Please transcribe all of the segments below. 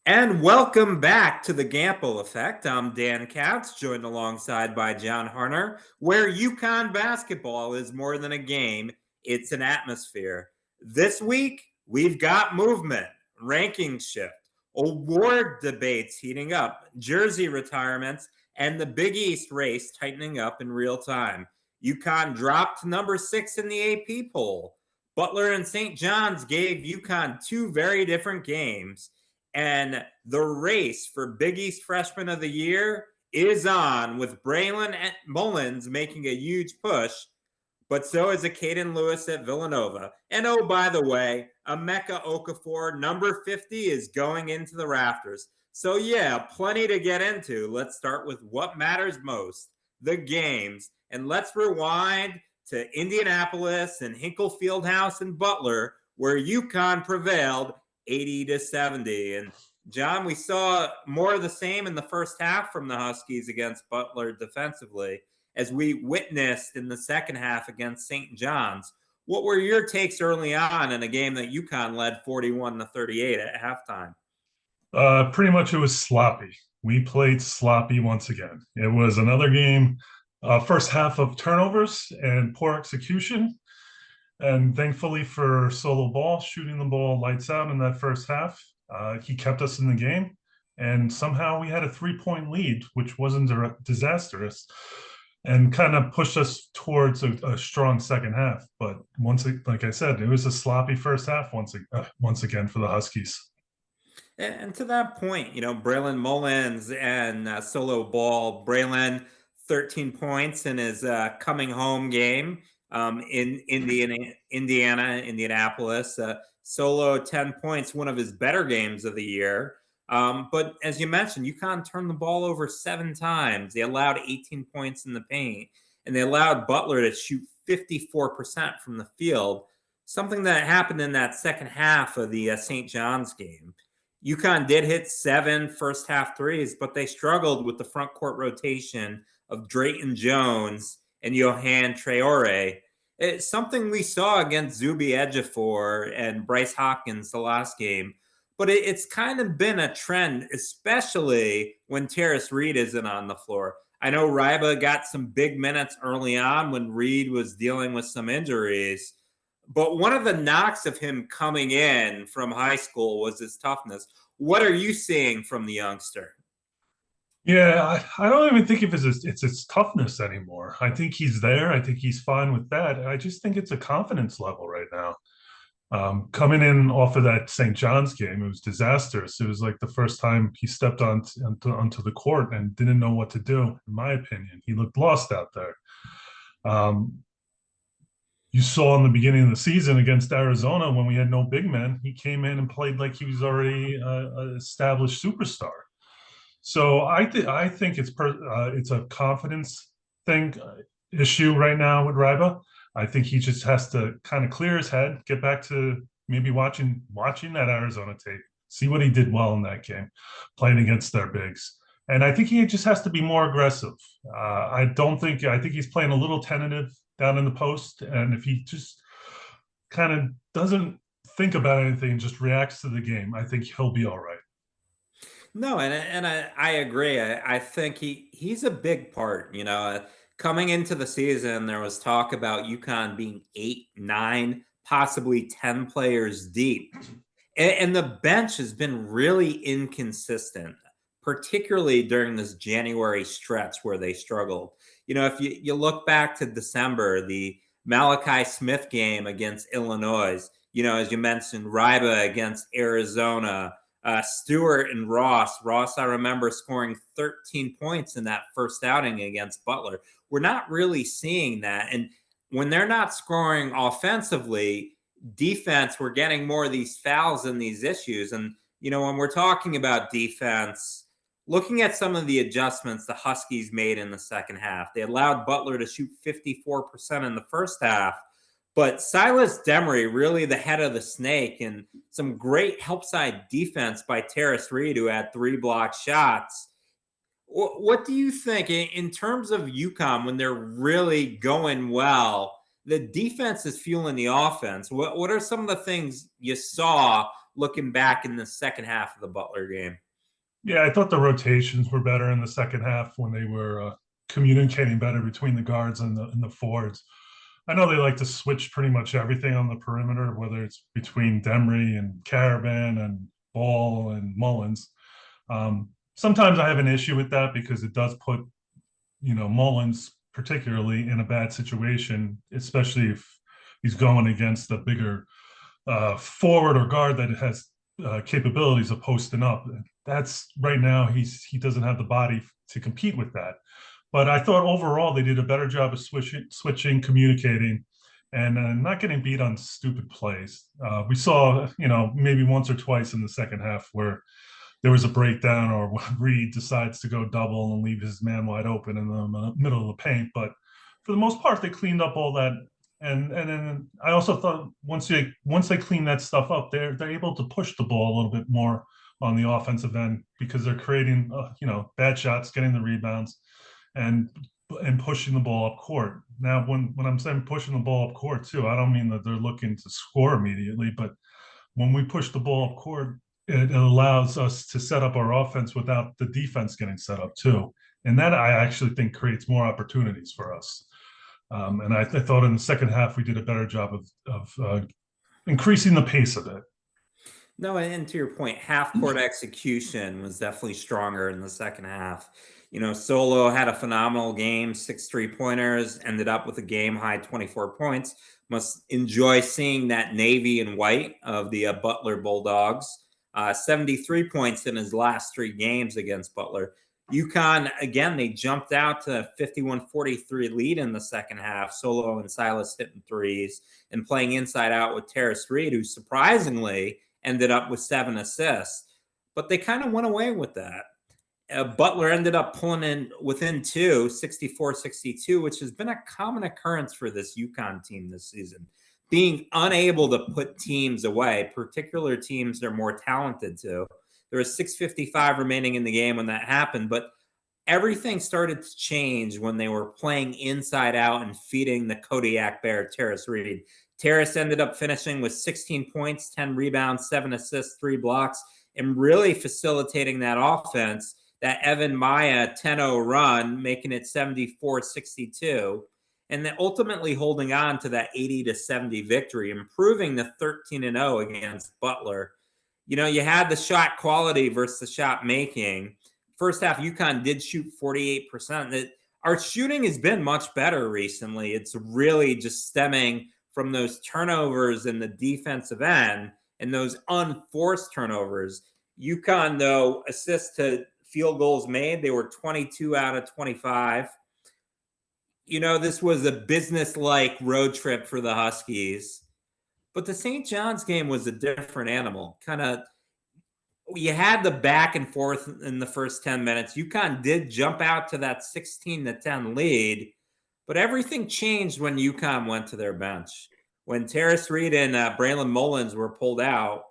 And welcome back to the Gampel Effect. I'm Dan Katz, joined alongside by John Harner, where UConn basketball is more than a game, it's an atmosphere. This week, we've got movement, ranking shift, award debates heating up, jersey retirements, and the Big East race tightening up in real time. UConn dropped number 6 in the AP poll. Butler and St. John's gave UConn two very different games. And the race for Big East Freshman of the Year is on, with Braylon Mullins making a huge push, but so is a Caden Lewis at Villanova. And oh, by the way, Emeka Okafor, number 50, is going into the rafters. So yeah, plenty to get into. Let's start with what matters most, the games. And let's rewind to Indianapolis and Hinkle Fieldhouse and Butler, where UConn prevailed 80-70. And John, we saw more of the same in the first half from the Huskies against Butler defensively, as we witnessed in the second half against St. John's. What were your takes early on in a game that UConn led 41-38 at halftime? Pretty much it was sloppy. We played sloppy once again. It was another game, first half of turnovers and poor execution. And thankfully for Solo Ball, shooting the ball lights out in that first half, he kept us in the game. And somehow we had a 3-point lead, which wasn't disastrous, and kind of pushed us towards a strong second half. But like I said, it was a sloppy first half once again for the Huskies. And to that point, Braylon Mullins and Solo Ball. Braylon, 13 points in his coming home game in Indianapolis. Solo, 10 points, one of his better games of the year. But as you mentioned, UConn turned the ball over 7 times. They allowed 18 points in the paint, and they allowed Butler to shoot 54% from the field, something that happened in that second half of the St. John's game. UConn did hit 7 first half threes, but they struggled with the front court rotation of Drayton Jones and Johan Traore. It's something we saw against Zuby Ejiofor and Bryce Hopkins the last game, but it's kind of been a trend, especially when Terrace Reed isn't on the floor. I know Ryba got some big minutes early on when Reed was dealing with some injuries, but one of the knocks of him coming in from high school was his toughness. What are you seeing from the youngster? Yeah, I don't even think it's his toughness anymore. I think he's there. I think he's fine with that. I just think it's a confidence level right now. Coming in off of that St. John's game, it was disastrous. It was like the first time he stepped onto the court and didn't know what to do, in my opinion. He looked lost out there. Um, you saw in the beginning of the season against Arizona when we had no big men, he came in and played like he was already an established superstar. So I think it's a confidence thing issue right now with Ryba. I think he just has to kind of clear his head, get back to maybe watching that Arizona tape, see what he did well in that game, playing against their bigs. And I think he just has to be more aggressive. I think he's playing a little tentative down in the post. And if he just kind of doesn't think about anything and just reacts to the game, I think he'll be all right. No, and I agree. I think he's a big part. Coming into the season, there was talk about UConn being 8, 9, possibly 10 players deep, and the bench has been really inconsistent, particularly during this January stretch where they struggled. If you look back to December, the Malachi Smith game against Illinois, as you mentioned, Ryba against Arizona. Stewart and Ross. Ross, I remember scoring 13 points in that first outing against Butler. We're not really seeing that. And when they're not scoring offensively, defense, we're getting more of these fouls and these issues. And, when we're talking about defense, looking at some of the adjustments the Huskies made in the second half, they allowed Butler to shoot 54% in the first half. But Silas Demery, really the head of the snake, and some great help side defense by Terrace Reed, who had 3 blocked shots. What do you think in terms of UConn when they're really going well? The defense is fueling the offense. What are some of the things you saw looking back in the second half of the Butler game? Yeah, I thought the rotations were better in the second half when they were communicating better between the guards and the forwards. I know they like to switch pretty much everything on the perimeter, whether it's between Demery and Caravan and Ball and Mullins. Sometimes I have an issue with that because it does put, Mullins particularly in a bad situation, especially if he's going against a bigger forward or guard that has capabilities of posting up. That's right now he doesn't have the body to compete with that. But I thought overall they did a better job of switching, communicating, and not getting beat on stupid plays. We saw, maybe once or twice in the second half where there was a breakdown or Reed decides to go double and leave his man wide open in the middle of the paint. But for the most part, they cleaned up all that. And then I also thought once they clean that stuff up, they're able to push the ball a little bit more on the offensive end because they're creating bad shots, getting the rebounds, and pushing the ball up court. Now, when I'm saying pushing the ball up court too, I don't mean that they're looking to score immediately, but when we push the ball up court, it allows us to set up our offense without the defense getting set up too. And that I actually think creates more opportunities for us. And I thought in the second half we did a better job of increasing the pace of it. No, and to your point, half court execution was definitely stronger in the second half. Solo had a phenomenal game, 6 3-pointers, ended up with a game high 24 points. Must enjoy seeing that navy and white of the Butler Bulldogs. 73 points in his last 3 games against Butler. UConn, again, they jumped out to a 51-43 lead in the second half. Solo and Silas hitting threes and playing inside out with Terrace Reed, who surprisingly ended up with 7 assists. But they kind of went away with that. Butler ended up pulling in within 2, 64-62, which has been a common occurrence for this UConn team this season. Being unable to put teams away, particular teams they're more talented to. There was 6:55 remaining in the game when that happened, but everything started to change when they were playing inside out and feeding the Kodiak Bear, Terrace Reed. Terrace ended up finishing with 16 points, 10 rebounds, 7 assists, 3 blocks, and really facilitating that offense, that Evan Maya 10-0 run, making it 74-62. And then ultimately holding on to that 80-70 victory, improving the 13-0 against Butler. You had the shot quality versus the shot making. First half, UConn did shoot 48%. Our shooting has been much better recently. It's really just stemming from those turnovers in the defensive end and those unforced turnovers. UConn, though, assists to field goals made, they were 22 out of 25. This was a business-like road trip for the Huskies. But the St. John's game was a different animal. You had the back and forth in the first 10 minutes. UConn did jump out to that 16-10 lead, but everything changed when UConn went to their bench. When Terrace Reed and Braylon Mullins were pulled out,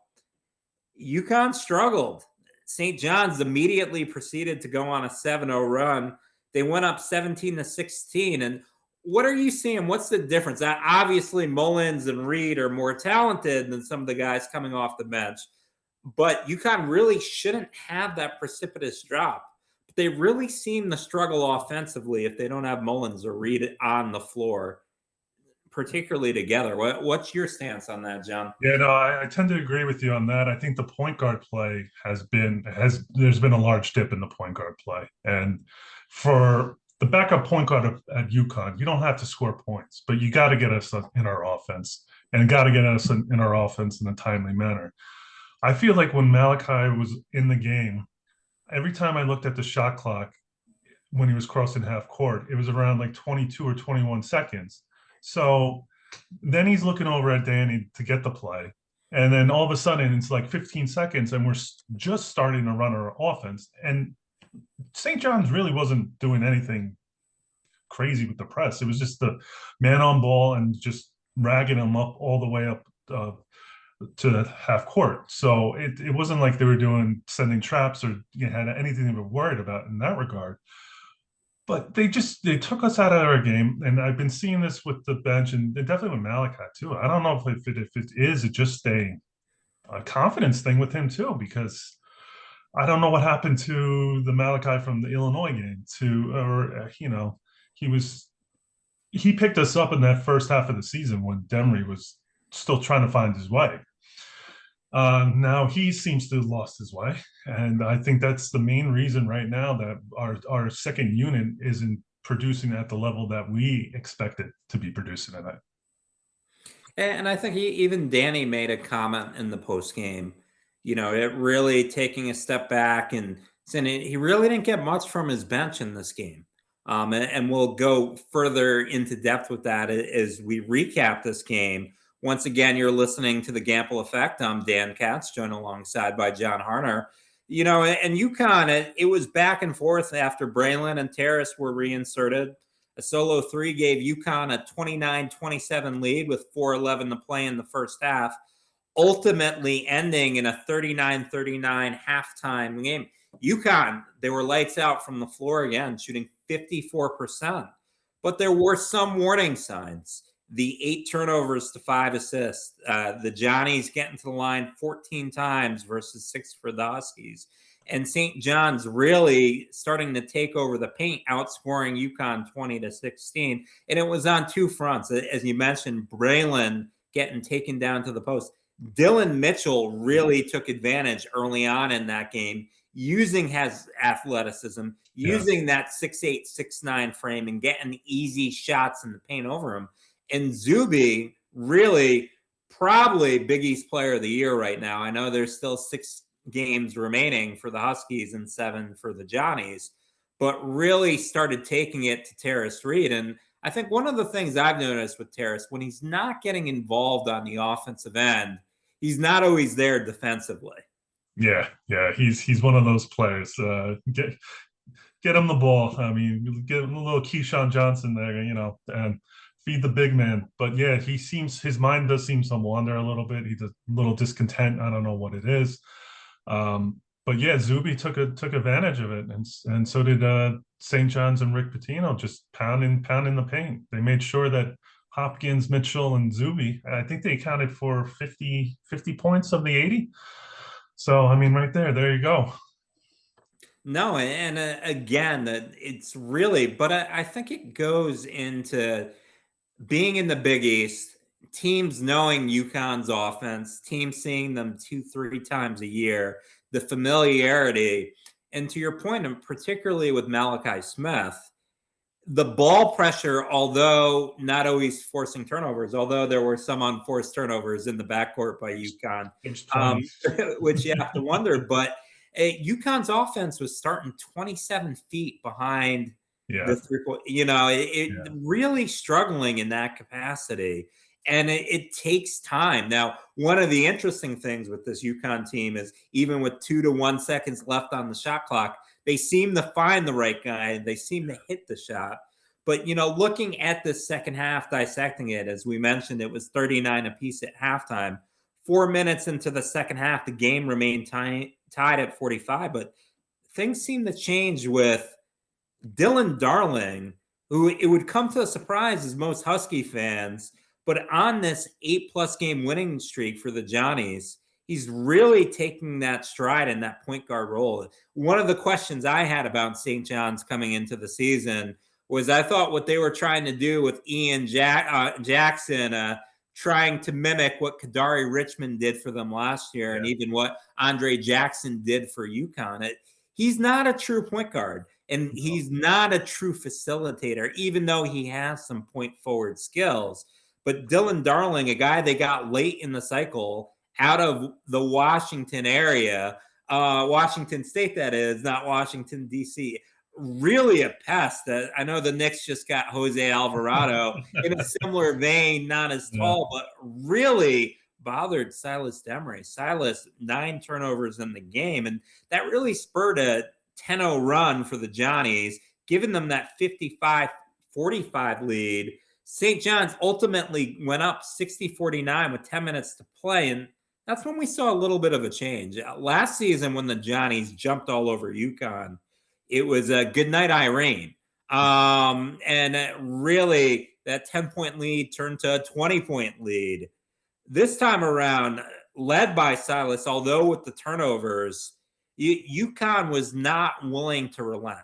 UConn struggled. St. John's immediately proceeded to go on a 7-0 run. They went up 17-16. And what are you seeing? What's the difference? Obviously, Mullins and Reed are more talented than some of the guys coming off the bench, but UConn really shouldn't have that precipitous drop. But they really seem to struggle offensively if they don't have Mullins or Reed on the floor, particularly together. What's your stance on that, John? Yeah, no, I tend to agree with you on that. I think the point guard play there's been a large dip in the point guard play. And for the backup point guard at UConn, you don't have to score points, but you got to get us in our offense and got to get us in our offense in a timely manner. I feel like when Malachi was in the game, every time I looked at the shot clock when he was crossing half court, it was around like 22 or 21 seconds. So then he's looking over at Danny to get the play. And then all of a sudden it's like 15 seconds and we're just starting to run our offense. And St. John's really wasn't doing anything crazy with the press. It was just the man on ball and just ragging him up all the way up to the half court. So it wasn't like they were sending traps or had anything they were worried about in that regard. But they took us out of our game, and I've been seeing this with the bench and definitely with Malachi too. I don't know if it is just a confidence thing with him too, because I don't know what happened to the Malachi from the Illinois game. He was he picked us up in that first half of the season when Demery was still trying to find his way. Now he seems to have lost his way, and I think that's the main reason right now that our second unit isn't producing at the level that we expect it to be producing at. And I think even Danny made a comment in the post game, it really taking a step back and saying he really didn't get much from his bench in this game. And we'll go further into depth with that as we recap this game. Once again, you're listening to the Gampel Effect. I'm Dan Katz, joined alongside by John Harner. And UConn, it was back and forth after Braylon and Terrace were reinserted. A solo three gave UConn a 29-27 lead with 4:11 to play in the first half, ultimately ending in a 39-39 halftime game. UConn, they were lights out from the floor again, shooting 54%. But there were some warning signs. The 8 turnovers to 5 assists. The Johnnies getting to the line 14 times versus 6 for the Huskies. And St. John's really starting to take over the paint, outscoring UConn 20-16. And it was on two fronts. As you mentioned, Braylon getting taken down to the post. Dylan Mitchell really took advantage early on in that game, using his athleticism, using that 6'8", 6'9" frame and getting easy shots in the paint over him. And Zuby, really probably Big East Player of the Year right now. I know there's still 6 games remaining for the Huskies and 7 for the Johnnies, but really started taking it to Terrace Reed. And I think one of the things I've noticed with Terrace, when he's not getting involved on the offensive end, he's not always there defensively. Yeah, he's one of those players. Get him the ball. I mean, get him a little Keyshawn Johnson there, and feed the big man. But yeah, his mind does seem to wander a little bit. He's a little discontent. I don't know what it is. But yeah, Zuby took advantage of it, and so did St. John's and Rick Pitino, just pounding the paint. They made sure that Hopkins, Mitchell, and Zuby, I think they accounted for 50 points of the 80. So I mean, right there you go. No, and again, it's really, but I think it goes into being in the Big East, teams knowing UConn's offense, teams seeing them 2-3 times a year, the familiarity. And to your point, and particularly with Malachi Smith, the ball pressure, although not always forcing turnovers, although there were some unforced turnovers in the backcourt by UConn, which you have to wonder. But UConn's offense was starting 27 feet behind the 3-point. Really struggling in that capacity. And it takes time. Now, one of the interesting things with this UConn team is even with 2 to 1 seconds left on the shot clock, they seem to find the right guy. They seem to hit the shot. But, looking at the second half, dissecting it, as we mentioned, it was 39 apiece at halftime. 4 minutes into the second half, the game remained tied at 45. But things seem to change with Dylan Darling, who it would come to a surprise as most Husky fans, but on this 8+ game winning streak for the Johnnies, he's really taking that stride in that point guard role. One of the questions I had about St. John's coming into the season was I thought what they were trying to do with Ian Jackson, trying to mimic what Kadari Richmond did for them last year, and even what Andre Jackson did for UConn. He's not a true point guard, and he's not a true facilitator, even though he has some point forward skills. But Dylan Darling, a guy they got late in the cycle out of the Washington area, Washington State, that is, not Washington, D.C., really a pest. I know the Knicks just got Jose Alvarado in a similar vein, not as tall, but really bothered Silas Demery. Silas, 9 turnovers in the game, and that really spurred a 10-0 run for the Johnnies, giving them that 55-45 lead. St. John's ultimately went up 60-49 with 10 minutes to play, and that's when we saw a little bit of a change. Last season, when the Johnnies jumped all over UConn, it was a good night, Irene. And really, that 10-point lead turned to a 20-point lead. This time around, led by Silas, although with the turnovers, UConn was not willing to relent.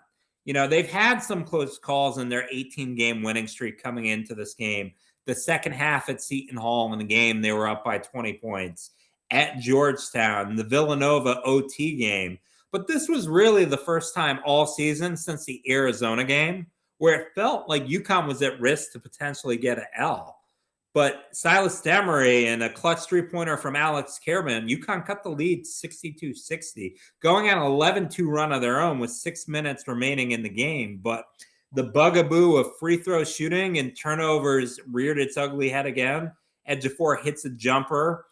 They've had some close calls in their 18-game winning streak coming into this game. The second half at Seton Hall in the game, they were up by 20 points. At Georgetown, the Villanova OT game. But this was really the first time all season since the Arizona game where it felt like UConn was at risk to potentially get an L. But Silas Demery and a clutch three-pointer from Alex Kerman, UConn cut the lead 62-60, going on an 11-2 run of their own with 6 minutes remaining in the game. But the bugaboo of free throw shooting and turnovers reared its ugly head again. Ejiofor hits a jumper,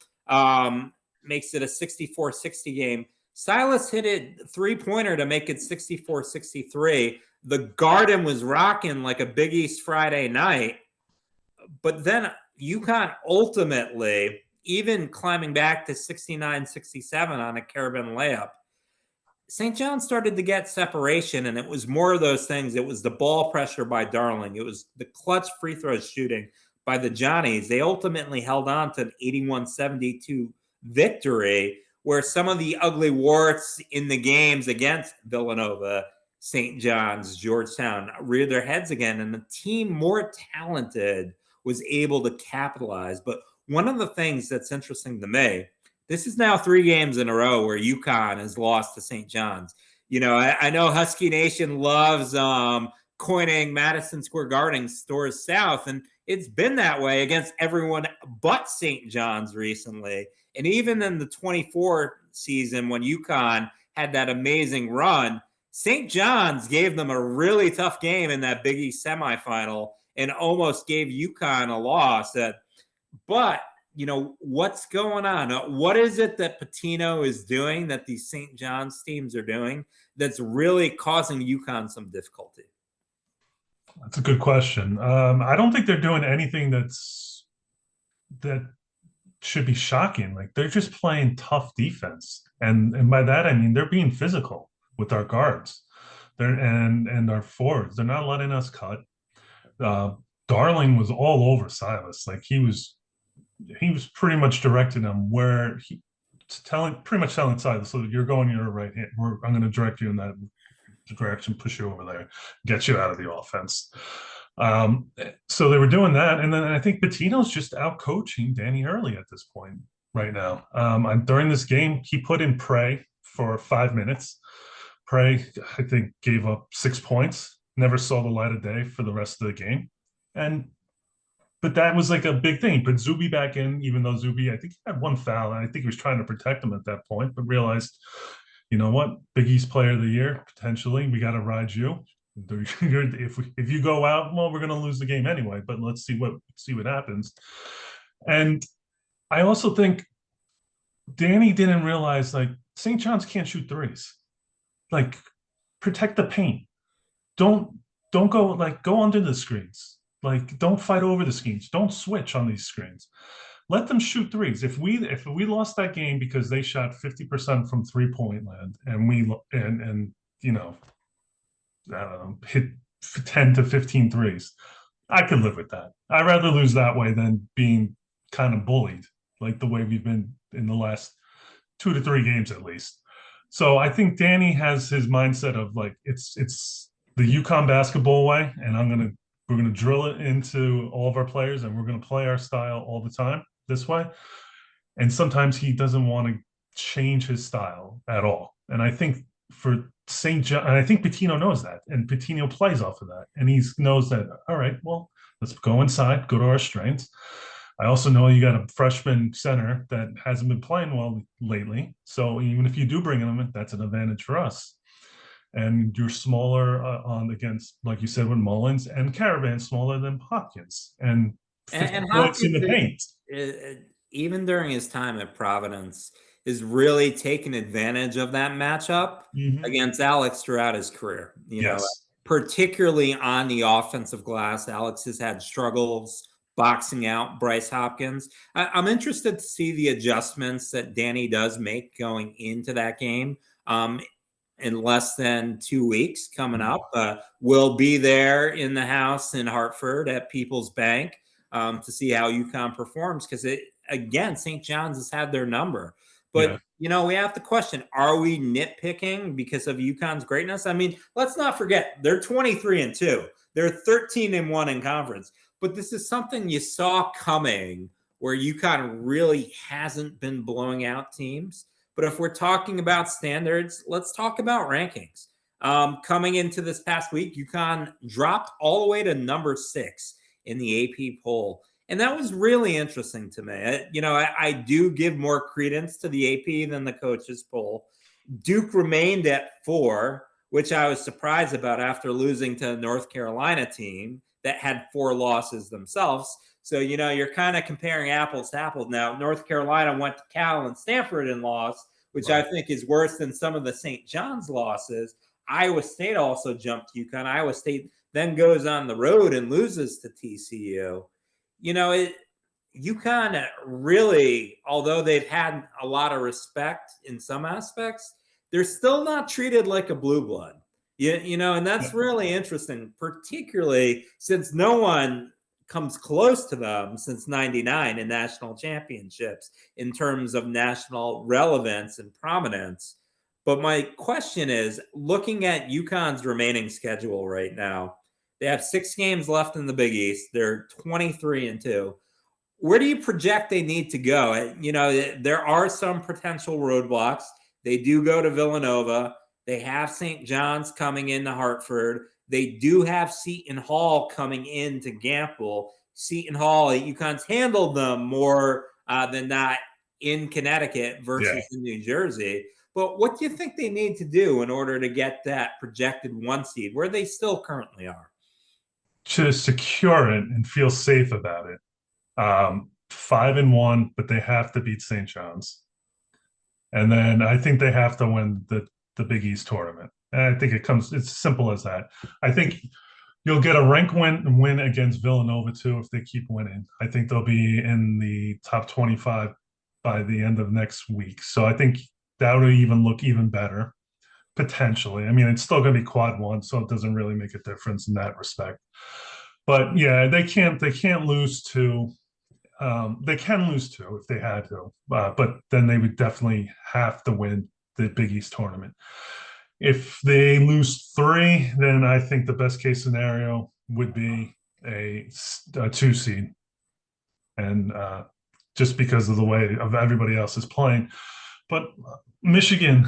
makes it a 64-60 game. Silas hit a three-pointer to make it 64-63. The Garden was rocking like a Big East Friday night. But then UConn ultimately, even climbing back to 69-67 on a Kerman layup, St. John started to get separation, and it was more of those things. It was the ball pressure by Darling. It was the clutch free throw shooting by the Johnnies. They ultimately held on to an 81-72 victory, where some of the ugly warts in the games against Villanova, St. John's, Georgetown reared their heads again, and the team more talented was able to capitalize. But one of the things that's interesting to me, this is now 3 games in a row where UConn has lost to St. John's. I know Husky Nation loves coining Madison Square Garden stores south, and it's been that way against everyone but St. John's recently. And even in the 24 season when UConn had that amazing run, St. John's gave them a really tough game in that Big East semifinal and almost gave UConn a loss. But, what's going on? What is it that Pitino is doing, that these St. John's teams are doing, that's really causing UConn some difficulty? That's a good question. I don't think they're doing anything that should be shocking. Like, they're just playing tough defense. And by that, I mean, they're being physical with our guards and our forwards. They're not letting us cut. Darling was all over Silas. Like, he was pretty much directing him where pretty much telling Silas, so you're going your right hand. I'm going to direct you in that direction, push you over there, get you out of the offense. So they were doing that. And then I think Pitino's just out coaching Danny Hurley at this point right now. During this game, he put in Prey for 5 minutes. Prey, I think, gave up 6 points, never saw the light of day for the rest of the game. But that was like a big thing. He put Zuby back in, even though Zuby, I think he had 1 foul, and I think he was trying to protect him at that point, but realized, you know what, Big East Player of the Year, potentially, we got to ride you. If you go out, well, we're going to lose the game anyway, but let's see what happens. And I also think Danny didn't realize, like, St. John's can't shoot threes. Like, protect the paint. Don't go under the screens. Like, don't fight over the screens. Don't switch on these screens. Let them shoot threes. If we lost that game because they shot 50% from 3-point land and we hit 10 to 15 threes, I could live with that. I'd rather lose that way than being kind of bullied like the way we've been in the last 2 to 3 games at least. So I think Danny has his mindset of, like, it's the UConn basketball way, and we're gonna drill it into all of our players, and we're gonna play our style all the time this way. And sometimes he doesn't want to change his style at all. And I think for St. John, and I think Pitino knows that, and Pitino plays off of that, and he knows that. All right, well, let's go inside, go to our strengths. I also know you got a freshman center that hasn't been playing well lately. So even if you do bring him in, that's an advantage for us. And you're smaller against, like you said, with Mullins, and Caravan smaller than Hopkins. And 50 points in the paint. Even during his time at Providence, is really taking advantage of that matchup against Alex throughout his career. You know, particularly on the offensive glass, Alex has had struggles boxing out Bryce Hopkins. I'm interested to see the adjustments that Danny does make going into that game. In less than 2 weeks coming up, we'll be there in the house in Hartford at People's Bank to see how UConn performs, because again, St. John's has had their number. Yeah. But, we have to question, are we nitpicking because of UConn's greatness? I mean, let's not forget, they're 23-2. They're 13-1 in conference. But this is something you saw coming where UConn really hasn't been blowing out teams. But if we're talking about standards, let's talk about rankings. Coming into this past week, UConn dropped all the way to number 6 in the AP poll. And that was really interesting to me. I do give more credence to the AP than the coaches poll. Duke remained at 4, which I was surprised about after losing to a North Carolina team that had 4 losses themselves. So, you're kind of comparing apples to apples. Now, North Carolina went to Cal and Stanford and lost, which I think is worse than some of the St. John's losses. Iowa State also jumped UConn. Iowa State then goes on the road and loses to TCU. UConn really, although they've had a lot of respect in some aspects, they're still not treated like a blue blood. And that's really interesting, particularly since no one comes close to them since '99 in national championships in terms of national relevance and prominence. But my question is, looking at UConn's remaining schedule right now, they have 6 games left in the Big East. They're 23-2. Where do you project they need to go? There are some potential roadblocks. They do go to Villanova. They have St. John's coming into Hartford. They do have Seton Hall coming into Gampel. Seton Hall, UConn's handled them more than not in Connecticut versus in New Jersey. But what do you think they need to do in order to get that projected 1 seed where they still currently are? To secure it and feel safe about it. 5-1, but they have to beat St. John's. And then I think they have to win the Big East tournament. And I think it's as simple as that. I think you'll get a rank win against Villanova too if they keep winning. I think they'll be in the top 25 by the end of next week. So I think that would even look even better, potentially. I mean, it's still going to be quad 1, so it doesn't really make a difference in that respect. But yeah, they can't lose to. They can lose 2 if they had to, but then they would definitely have to win the Big East tournament. If they lose 3, then I think the best case scenario would be a 2 seed, and just because of the way of everybody else is playing. But Michigan,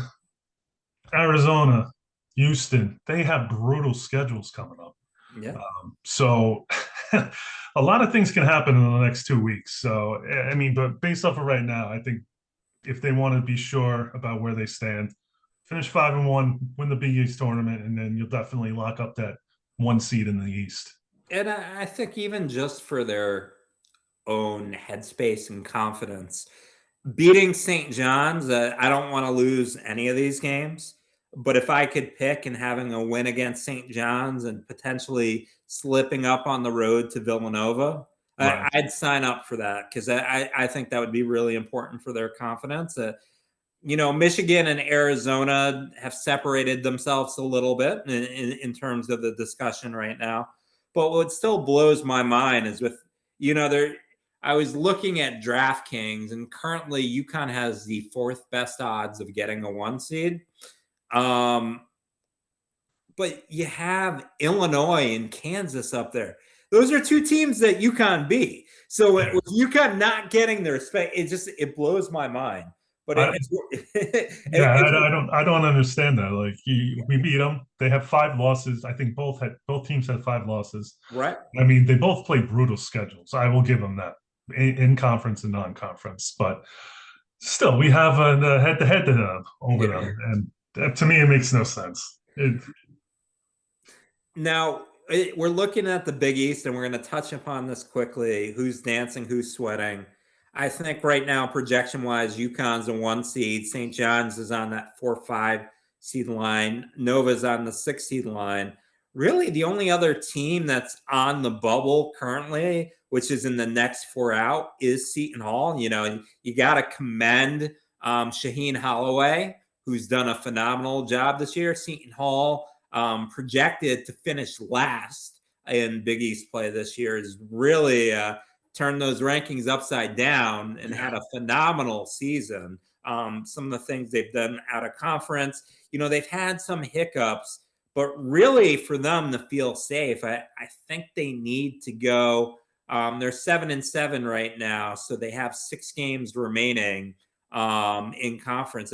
Arizona, Houston, they have brutal schedules coming up. Yeah. So a lot of things can happen in the next 2 weeks. So, I mean, but based off of right now, I think if they want to be sure about where they stand, finish 5-1, win the Big East tournament, and then you'll definitely lock up that 1 seed in the East. And I think even just for their own headspace and confidence, beating St. John's, I don't want to lose any of these games. But if I could pick and having a win against St. John's and potentially slipping up on the road to Villanova, Right. I'd sign up for that because I think that would be really important for their confidence. Michigan and Arizona have separated themselves a little bit in terms of the discussion right now. But what still blows my mind is I was looking at DraftKings, and currently UConn has the 4th best odds of getting a 1 seed. But you have Illinois and Kansas up there. Those are 2 teams that UConn beat. So with UConn not getting their respect, it blows my mind. But I don't understand that. Like we beat them. They have 5 losses. I think both teams had 5 losses. Right. I mean, they both play brutal schedules. I will give them that in conference and non-conference. But still, we have a head-to-head over them, and to me, it makes no sense. Now, we're looking at the Big East, and we're going to touch upon this quickly. Who's dancing, who's sweating. I think right now, projection-wise, UConn's a 1 seed. St. John's is on that 4-5 seed line. Nova's on the 6 seed line. Really, the only other team that's on the bubble currently, which is in the next 4 out, is Seton Hall. You got to commend Shaheen Holloway, who's done a phenomenal job this year. Seton Hall, projected to finish last in Big East play this year, is really turned those rankings upside down and had a phenomenal season. Some of the things they've done out of conference, they've had some hiccups, but really for them to feel safe, I think they need to go. They're 7-7 right now, so they have 6 games remaining in conference.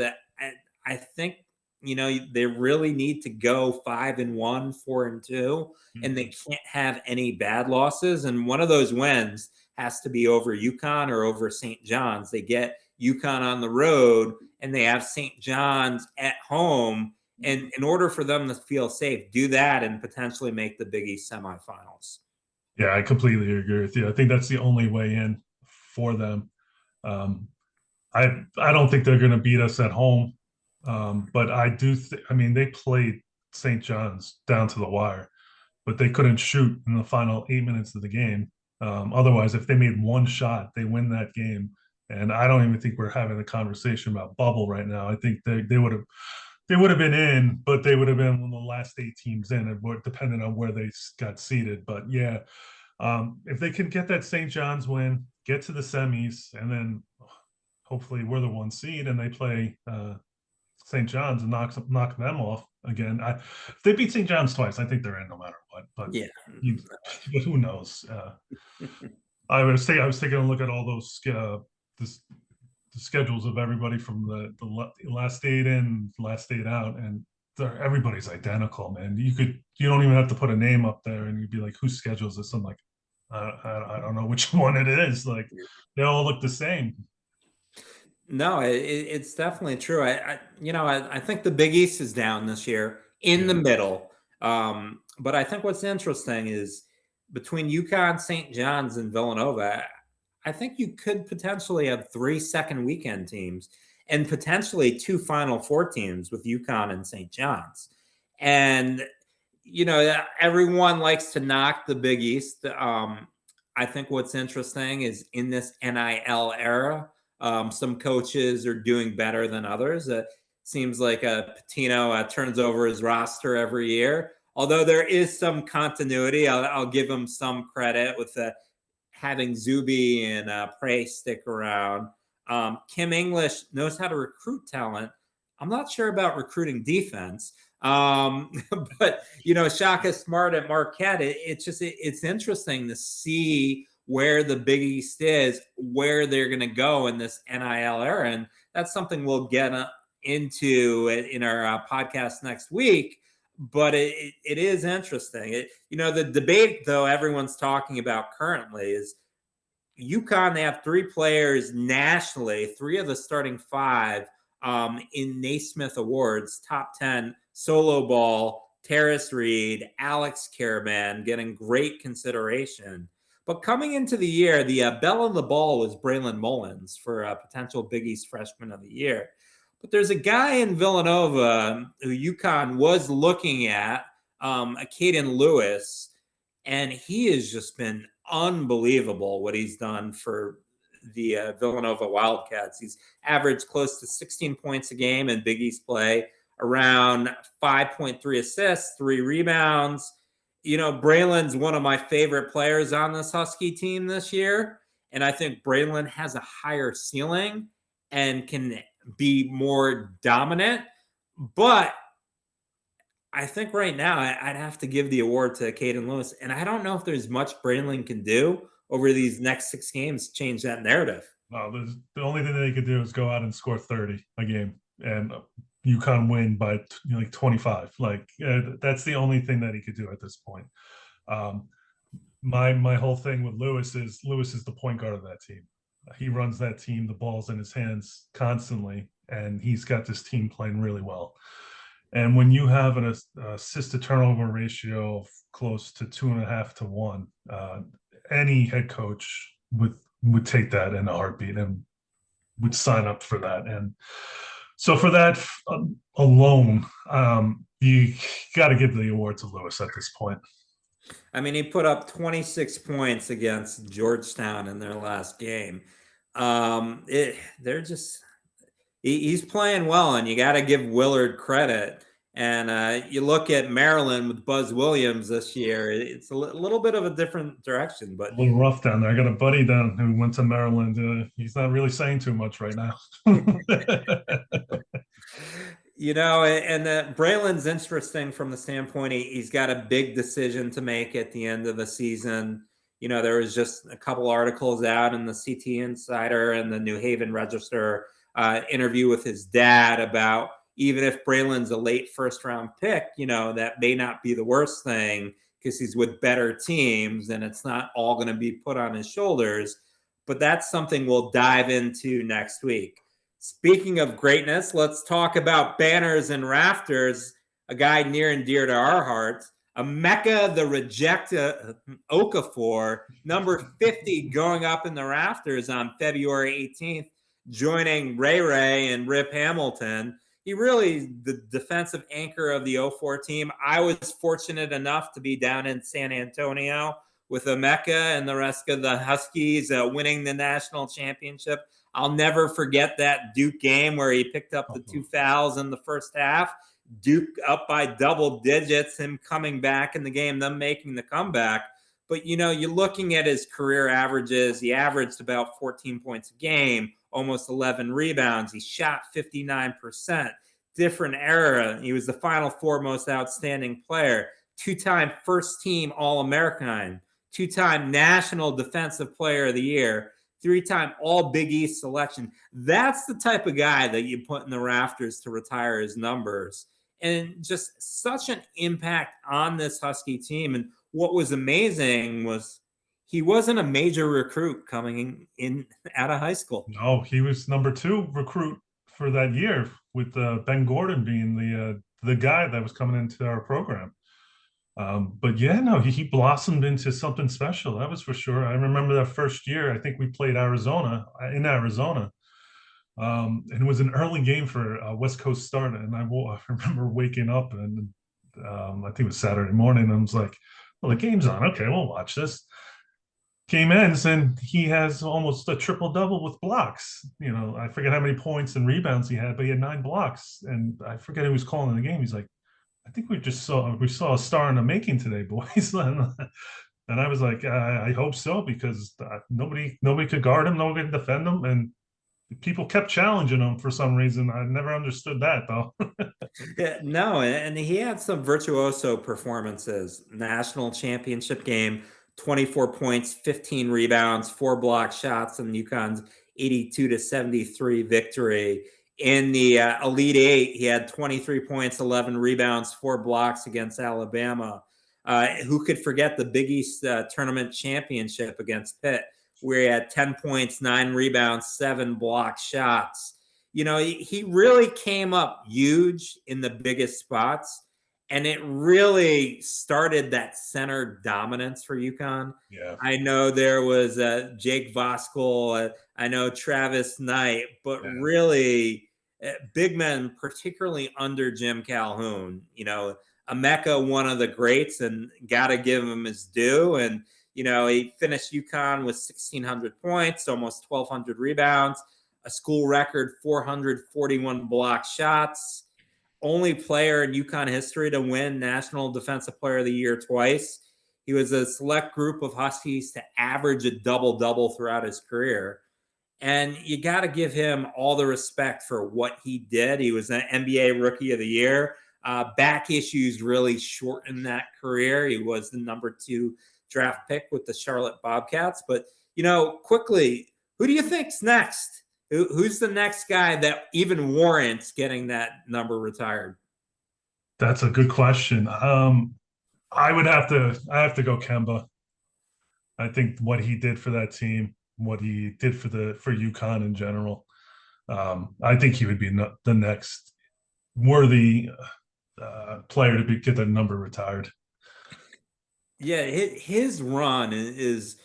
I think they really need to go 5-1, 4-2, and they can't have any bad losses. And one of those wins has to be over UConn or over St. John's. They get UConn on the road, and they have St. John's at home. And in order for them to feel safe, do that and potentially make the Big East semifinals. Yeah, I completely agree with you. I think that's the only way in for them. I don't think they're going to beat us at home, but I do. They played St. John's down to the wire, but they couldn't shoot in the final 8 minutes of the game. Otherwise, if they made one shot, they win that game. And I don't even think we're having a conversation about bubble right now. I think they would have been in, but they would have been one of the last 8 teams in, depending on where they got seated. But yeah, if they can get that St. John's win, get to the semis, and then hopefully we're the 1 seed and they play St. John's and knock them off again. If they beat St. John's twice, I think they're in no matter what. But yeah, but who knows? I was taking a look at all those the schedules of everybody from the last 8 in, last 8 out, and everybody's identical, man. You don't even have to put a name up there, and you'd be like, who schedules this? I'm like, I don't know which one it is. Like, they all look the same. No, it's definitely true. I think the Big East is down this year in the middle. But I think what's interesting is between UConn, St. John's, and Villanova, I think you could potentially have 3 second weekend teams and potentially 2 Final Four teams with UConn and St. John's. And, everyone likes to knock the Big East. I think what's interesting is in this NIL era, some coaches are doing better than others. Seems like Pitino turns over his roster every year. Although there is some continuity, I'll give him some credit with having Zuby and Prey stick around. Kim English knows how to recruit talent. I'm not sure about recruiting defense. But Shaka Smart at Marquette, it's interesting to see where the Big East is, where they're going to go in this NIL era. And that's something we'll get into in our podcast next week. But it is interesting. The debate, though, everyone's talking about currently is UConn. They have 3 players nationally, 3 of the starting 5 in Naismith Awards, top 10 solo ball. Terrace Reed, Alex Caravan getting great consideration. But coming into the year, the belle of the ball was Braylon Mullins for a potential Big East Freshman of the Year. But there's a guy in Villanova who UConn was looking at, Caden Lewis, and he has just been unbelievable what he's done for the Villanova Wildcats. He's averaged close to 16 points a game in Big East play, around 5.3 assists, 3 rebounds. Braylon's one of my favorite players on this Husky team this year. And I think Braylon has a higher ceiling and can be more dominant. But I think right now I'd have to give the award to Caden Lewis. And I don't know if there's much Braylon can do over these next 6 games to change that narrative. No, the only thing that they could do is go out and score 30 a game. And UConn win by 25. That's the only thing that he could do at this point. My whole thing with Lewis is the point guard of that team. He runs that team. The ball's in his hands constantly, and he's got this team playing really well. And when you have an assist to turnover ratio of close to 2.5 to 1, any head coach would take that in a heartbeat and would sign up for that. And so for that alone, you got to give the award to Lewis at this point. I mean, he put up 26 points against Georgetown in their last game. He's playing well, and you got to give Willard credit. And you look at Maryland with Buzz Williams this year, it's a little bit of a different direction. But A little rough down there. I got a buddy down who went to Maryland. He's not really saying too much right now. and Braylon's interesting from the standpoint he's got a big decision to make at the end of the season. There was just a couple articles out in the CT Insider and the New Haven Register interview with his dad about even if Braylon's a late first round pick, that may not be the worst thing because he's with better teams and it's not all going to be put on his shoulders. But that's something we'll dive into next week. Speaking of greatness, let's talk about banners and rafters, a guy near and dear to our hearts. Emeka the Rejecta Okafor, number 50, going up in the rafters on February 18th, joining Ray and Rip Hamilton. He really the defensive anchor of the 04 team. I was fortunate enough to be down in San Antonio with Emeka and the rest of the Huskies winning the national championship. I'll never forget that Duke game where he picked up the 2 fouls in the first half. Duke up by double digits, him coming back in the game, them making the comeback. But, you're looking at his career averages. He averaged about 14 points a game, almost 11 rebounds. He shot 59%. Different era. He was the Final Four most outstanding player. 2-time first-team All-American. 2-time National Defensive Player of the Year. 3-time All Big East selection. That's the type of guy that you put in the rafters to retire his numbers. And just such an impact on this Husky team. And what was amazing was he wasn't a major recruit coming in out of high school. No, he was number 2 recruit for that year, with Ben Gordon being the guy that was coming into our program. But yeah, no, he blossomed into something special. That was for sure. I remember that first year. I think we played in Arizona, and it was an early game for West Coast start. And I remember waking up, and I think it was Saturday morning. And I was like, "Well, the game's on. Okay, we'll watch this." Game ends, and he has almost a triple double with blocks. I forget how many points and rebounds he had, but he had 9 blocks. And I forget who was calling the game. He's like, "I think we saw a star in the making today, boys." And I was like, I hope so, because nobody could guard him, nobody could defend him, and people kept challenging him for some reason. I never understood that, though. Yeah, no, and he had some virtuoso performances. National championship game, 24 points, 15 rebounds, 4 block shots in UConn's 82-73 victory. In the Elite Eight, he had 23 points, 11 rebounds, 4 blocks against Alabama. Who could forget the Big East tournament championship against Pitt, where he had 10 points, 9 rebounds, 7 block shots. He really came up huge in the biggest spots, and it really started that center dominance for UConn. Yeah. I know there was Jake Voskuhl, I know Travis Knight, but really big men, particularly under Jim Calhoun. Emeka, one of the greats, and got to give him his due. And, he finished UConn with 1,600 points, almost 1,200 rebounds, a school record 441 block shots. Only player in UConn history to win National Defensive Player of the Year twice. He was a select group of Huskies to average a double-double throughout his career. And you got to give him all the respect for what he did. He was an NBA Rookie of the Year. Back issues really shortened that career. He was the number 2 draft pick with the Charlotte Bobcats. But, quickly, who do you think's next? Who's the next guy that even warrants getting that number retired? That's a good question. I have to go Kemba. I think what he did for that team, what he did for UConn in general, I think he would be the next worthy player to get that number retired. Yeah, his run is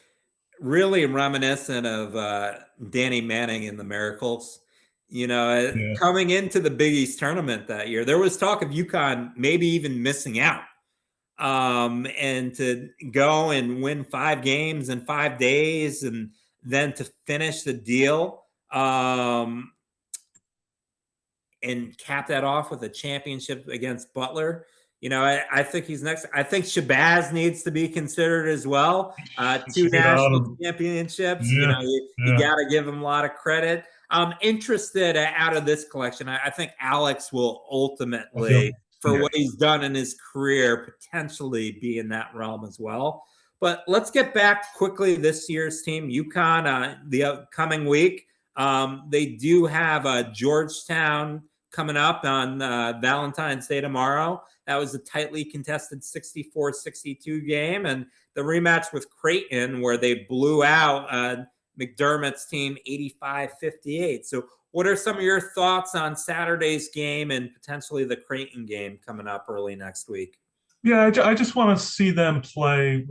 really reminiscent of Danny Manning in the Miracles. Coming into the Big East tournament that year, there was talk of UConn maybe even missing out. And to go and win 5 games in 5 days and then to finish the deal. And and cap that off with a championship against Butler. I think he's next. I think Shabazz needs to be considered as well. Two Should get out national of championships. yeah, You yeah. got to give him a lot of credit. I'm interested out of this collection. I think Alex will ultimately, for what he's done in his career, potentially be in that realm as well. But let's get back quickly this year's team, UConn, the upcoming week. They do have Georgetown coming up on Valentine's Day tomorrow. That was a tightly contested 64-62 game. And the rematch with Creighton, where they blew out McDermott's team 85-58. So what are some of your thoughts on Saturday's game and potentially the Creighton game coming up early next week? Yeah, I just want to see them play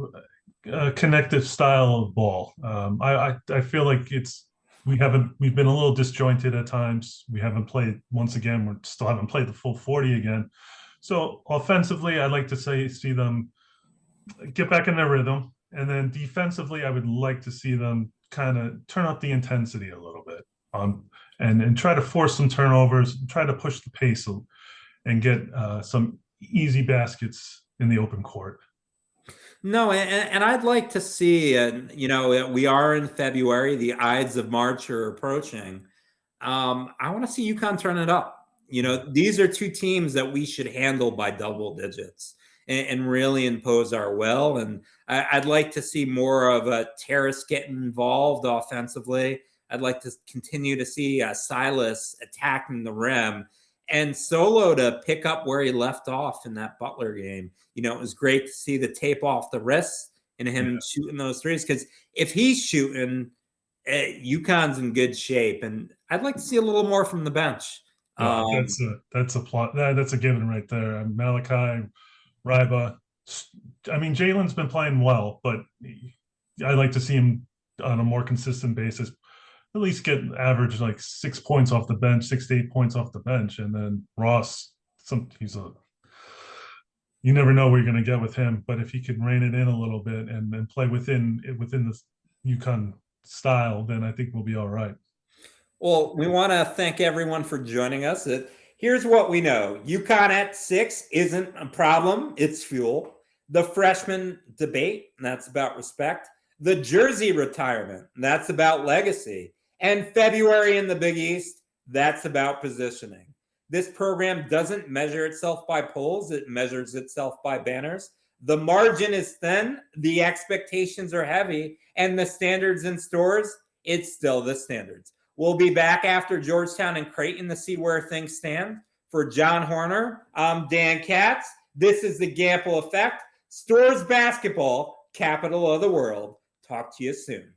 a connective style of ball. I feel like we've been a little disjointed at times. We haven't played, once again, we still haven't played the full 40 again. So offensively, I'd like to see them get back in their rhythm. And then defensively, I would like to see them kind of turn up the intensity a little bit, and try to force some turnovers, try to push the pace and get some easy baskets in the open court. No, and I'd like to see, we are in February, the Ides of March are approaching. I want to see UConn turn it up. These are two teams that we should handle by double digits and really impose our will. And I'd like to see more of a Terrace getting involved offensively. I'd like to continue to see Silas attacking the rim and Solo to pick up where he left off in that Butler game. It was great to see the tape off the wrists and him shooting those threes, because if he's shooting, UConn's in good shape. And I'd like to see a little more from the bench. That's a plot. That's a given right there. Malachi, Ryba. I mean, Jalen's been playing well, but I'd like to see him on a more consistent basis. At least get average like 6 points off the bench, 6 to 8 points off the bench, and then Ross. You never know what you're going to get with him, but if he could rein it in a little bit and play within the UConn style, then I think we'll be all right. Well, we want to thank everyone for joining us. Here's what we know. UConn at 6 isn't a problem. It's fuel. The freshman debate, and that's about respect. The jersey retirement, and that's about legacy. And February in the Big East, that's about positioning. This program doesn't measure itself by polls. It measures itself by banners. The margin is thin. The expectations are heavy. And the standards in stores, it's still the standards. We'll be back after Georgetown and Creighton to see where things stand. For John Horner, I'm Dan Katz. This is the Gampel Effect. Stores basketball, capital of the world. Talk to you soon.